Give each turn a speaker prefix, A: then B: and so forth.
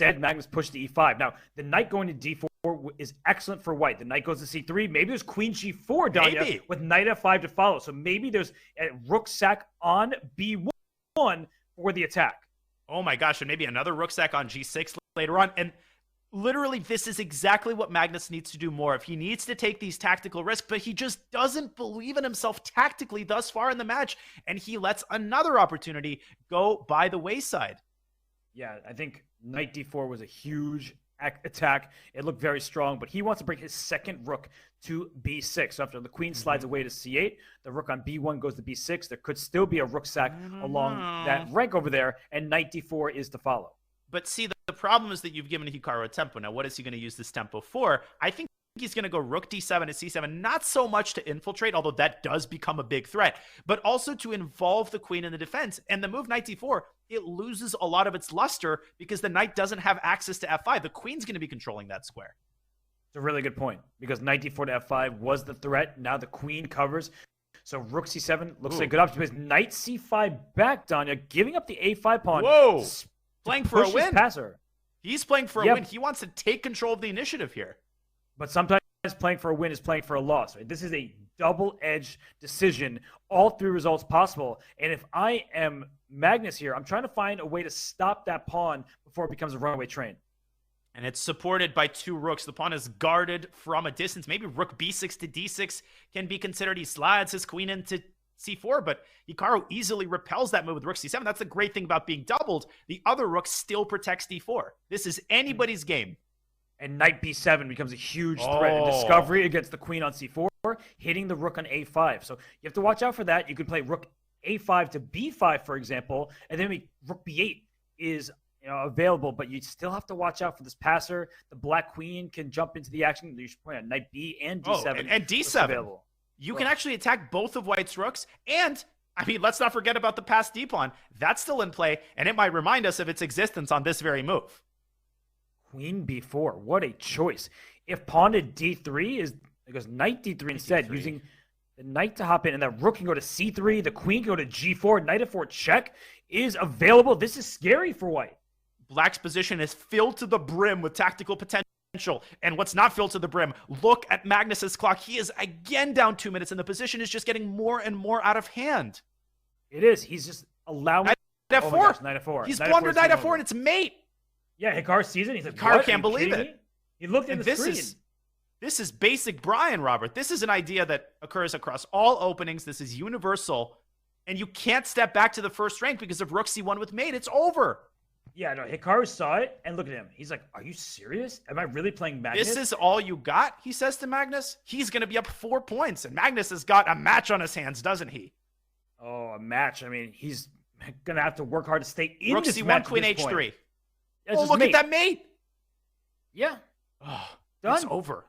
A: Instead, Magnus pushed to e5. Now, the knight going to d4 is excellent for white. The knight goes to c3. Maybe there's queen g4, Danya, with knight f5 to follow. So maybe there's a rook sack on b1 for the attack.
B: Oh my gosh, and maybe another rook sack on g6 later on. And literally, this is exactly what Magnus needs to do more of. He needs to take these tactical risks, but he just doesn't believe in himself tactically thus far in the match, and he lets another opportunity go by the wayside.
A: Yeah, I think knight d4 was a huge attack. It looked very strong, but he wants to bring his second rook to b6. So after the queen slides away to c8, the rook on b1 goes to b6. There could still be a rook sack along that rank over there, and knight d4 is to follow.
B: But see, the problem is that you've given Hikaru a tempo. Now, what is he going to use this tempo for? I think he's going to go rook d7 to c7, not so much to infiltrate, although that does become a big threat, but also to involve the queen in the defense. And the move knight d4, it loses a lot of its luster because the knight doesn't have access to f5. The queen's going to be controlling that square.
A: It's a really good point, because knight d4 to f5 was the threat. Now the queen covers. So rook c7 looks like a good option, because knight c5 back, Danya, giving up the a5 pawn.
B: Whoa! Playing for a win.
A: Passer.
B: He's playing for a win. He wants to take control of the initiative here.
A: But sometimes playing for a win is playing for a loss. Right? This is a double-edged decision. All three results possible. And if I am Magnus here, I'm trying to find a way to stop that pawn before it becomes a runaway train.
B: And it's supported by two rooks. The pawn is guarded from a distance. Maybe rook b6 to d6 can be considered. He slides his queen into c4, but Hikaru easily repels that move with rook c7. That's the great thing about being doubled. The other rook still protects d4. This is anybody's game.
A: And knight b7 becomes a huge threat in discovery against the queen on c4, hitting the rook on a5. So you have to watch out for that. You could play rook a5 to b5, for example, and then rook b8 is available, but you still have to watch out for this passer. The black queen can jump into the action. You should play on knight b and d7.
B: And d7. Available. You can actually attack both of white's rooks. And, I mean, let's not forget about the passed d-pawn. That's still in play, and it might remind us of its existence on this very move.
A: Queen b4. What a choice. If pawn to d3 it goes knight d3 instead, using the knight to hop in, and that rook can go to c3, the queen can go to g4, knight f4 check is available. This is scary for white.
B: Black's position is filled to the brim with tactical potential. And what's not filled to the brim, look at Magnus's clock. He is again down 2 minutes, and the position is just getting more and more out of hand.
A: It is. He's just allowing
B: knight f4.
A: Oh my gosh, knight f4.
B: He's blundered knight f4, and it's mate.
A: Yeah, Hikaru sees it. He's like,
B: Hikaru can't believe it.
A: He looked at the screen.
B: This is basic Brian, Robert. This is an idea that occurs across all openings. This is universal, and you can't step back to the first rank because of rook c1 with mate. It's over.
A: Yeah, no, Hikaru saw it, and look at him. He's like, are you serious? Am I really playing Magnus?
B: This is all you got, he says to Magnus. He's going to be up 4 points, and Magnus has got a match on his hands, doesn't he?
A: Oh, a match. I mean, he's going to have to work hard to stay in
B: rook
A: this
B: c1,
A: match
B: queen h3.
A: Oh,
B: look at that mate.
A: Yeah.
B: Oh,
A: done.
B: It's over.